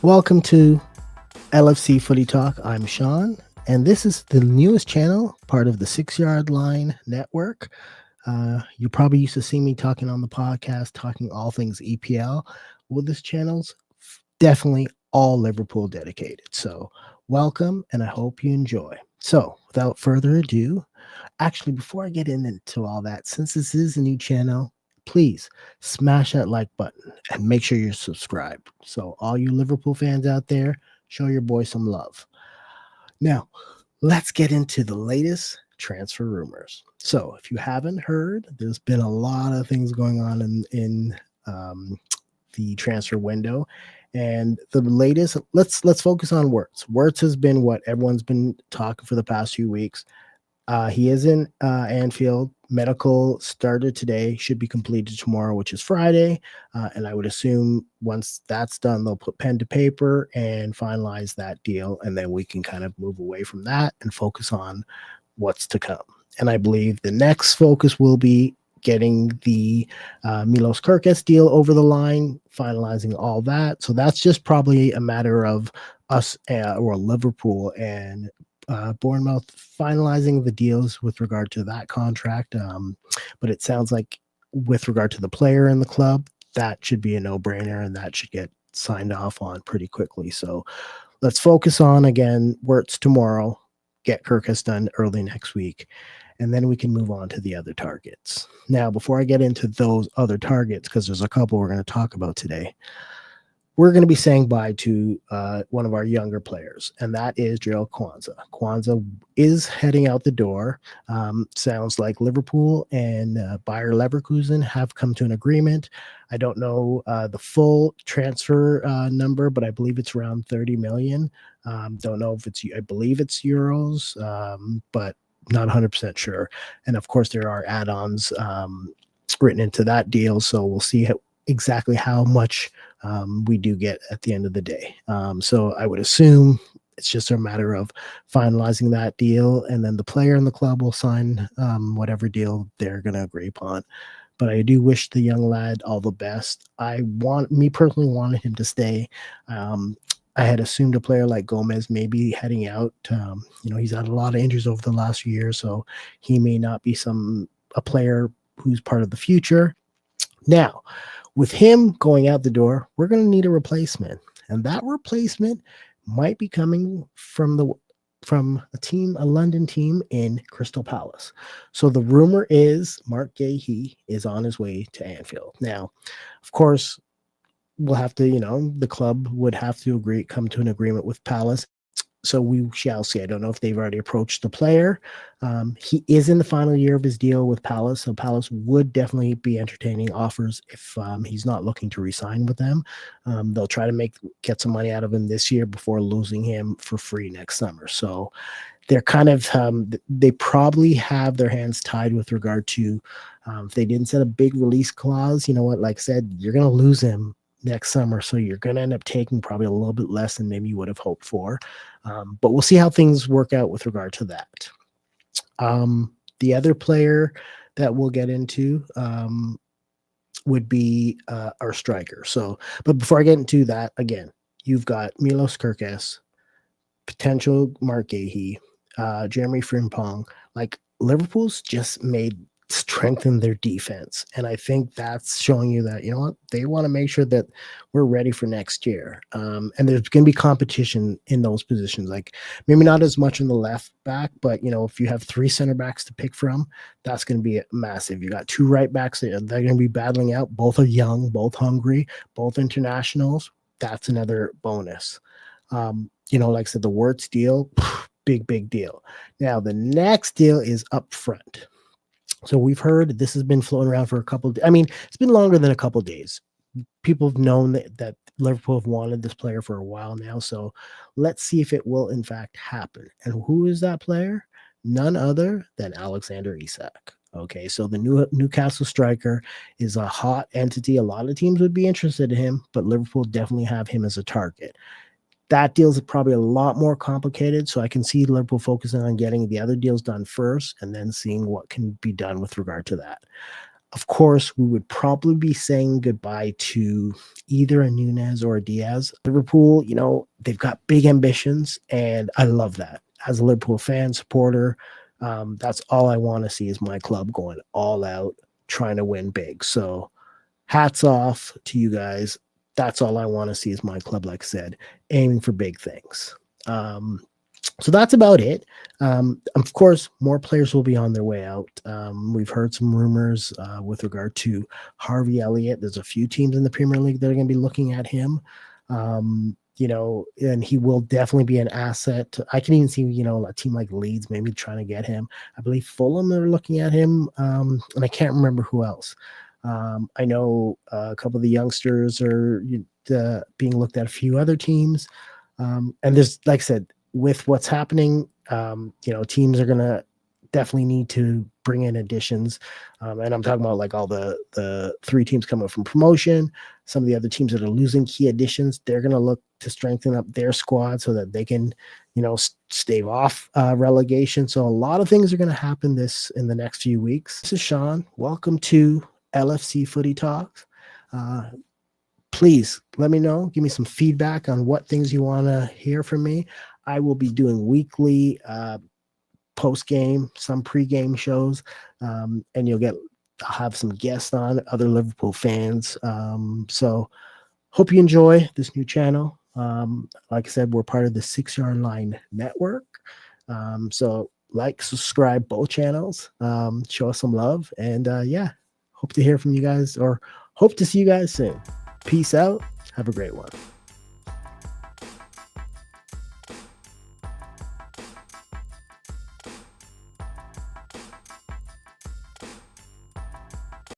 Welcome to LFC Footy Talk. I'm Sean, and this is the newest channel, part of the 6 Yard Line Network. You probably used to see me talking on the podcast, talking all things EPL. Well, this channel's definitely all Liverpool dedicated. So, welcome, and I hope you enjoy. So, without further ado, actually, before I get into all that, since this is a new channel, please smash that like button and make sure you're subscribed. So, all you Liverpool fans out there, show your boy some love. Now, let's get into the latest transfer rumors. So, if you haven't heard, there's been a lot of things going on in the transfer window, and the latest. Let's focus on Wirtz. Wirtz has been what everyone's been talking for the past few weeks. He is in Anfield. Medical started today, should be completed tomorrow, which is Friday. And I would assume once that's done, they'll put pen to paper and finalize that deal. And then we can kind of move away from that and focus on what's to come. And I believe the next focus will be getting the Milos Kerkez deal over the line, finalizing all that. So that's just probably a matter of us or Liverpool and Bournemouth finalizing the deals with regard to that contract. But it sounds like with regard to the player in the club, that should be a no-brainer and that should get signed off on pretty quickly. So let's focus on, again, Wirtz tomorrow, get Kerkez done early next week, and then we can move on to the other targets. Now, before I get into those other targets, because there's a couple we're going to talk about today, we're going to be saying bye to one of our younger players, and that is Gerald Kwanzaa. Kwanzaa is heading out the door. Sounds like Liverpool and Bayer Leverkusen have come to an agreement. I don't know the full transfer number, but I believe it's around 30 million. Don't know if I believe it's euros, but not 100% sure. And of course, there are add-ons written into that deal, so we'll see exactly how much we do get at the end of the day. So I would assume it's just a matter of finalizing that deal, and then the player and the club will sign whatever deal they're going to agree upon. But I do wish the young lad all the best. Me personally wanted him to stay. I had assumed a player like Gomez may be heading out. He's had a lot of injuries over the last few years, so he may not be a player who's part of the future. Now, with him going out the door, we're going to need a replacement, and that replacement might be coming from a London team in Crystal Palace. So the rumor is Marc Guehi is on his way to Anfield. Now, of course, we'll have to, the club would have to come to an agreement with Palace. So we shall see. I don't know if they've already approached the player. He is in the final year of his deal with Palace, so Palace would definitely be entertaining offers if he's not looking to re-sign with them. They'll try to get some money out of him this year before losing him for free next summer. So they're kind of they probably have their hands tied with regard to if they didn't set a big release clause. You know what? Like I said, you're going to lose him next summer, so you're going to end up taking probably a little bit less than maybe you would have hoped for. But we'll see how things work out with regard to that. The other player that we'll get into would be our striker. But before I get into that, again, you've got Milos Kerkez, potential Marc Guehi, Jeremy Frimpong. Like, Liverpool's just strengthen their defense, and I think that's showing you that, they want to make sure that we're ready for next year. And there's going to be competition in those positions, like maybe not as much in the left back, but if you have 3 center backs to pick from, that's going to be massive. You got 2 right backs they're going to be battling out. Both are young, both hungry, both internationals. That's another bonus. Like I said, the Wirtz deal, big deal. Now the next deal is up front. So we've heard this has been floating around for it's been longer than a couple days. People have known that Liverpool have wanted this player for a while now. So let's see if it will in fact happen. And who is that player? None other than Alexander Isak. Okay, so the Newcastle striker is a hot entity. A lot of teams would be interested in him, but Liverpool definitely have him as a target. That deal's probably a lot more complicated, so I can see Liverpool focusing on getting the other deals done first and then seeing what can be done with regard to that. Of course, we would probably be saying goodbye to either a Nunez or a Diaz. Liverpool, they've got big ambitions, and I love that. As a Liverpool fan, supporter, that's all I want to see is my club going all out, trying to win big. So hats off to you guys. That's all I want to see is my club, like I said, aiming for big things. So that's about it. Of course, more players will be on their way out. We've heard some rumors with regard to Harvey Elliott. There's a few teams in the Premier League that are going to be looking at him. And he will definitely be an asset. I can even see, a team like Leeds maybe trying to get him. I believe Fulham are looking at him, and I can't remember who else. I know a couple of the youngsters are being looked at a few other teams. And there's, like I said, with what's happening, teams are going to definitely need to bring in additions. And I'm talking about like all the 3 teams coming from promotion. Some of the other teams that are losing key additions, they're going to look to strengthen up their squad so that they can, stave off relegation. So a lot of things are going to happen in the next few weeks. This is Sean. Welcome to LFC Footy Talks. Please let me know. Give me some feedback on what things you want to hear from me. I will be doing weekly post-game, some pre-game shows, and I'll have some guests on, other Liverpool fans. So hope you enjoy this new channel. Like I said, we're part of the 6 Yard Line Network. So subscribe both channels, show us some love, and hope to hear from you guys, or hope to see you guys soon. Peace out. Have a great one.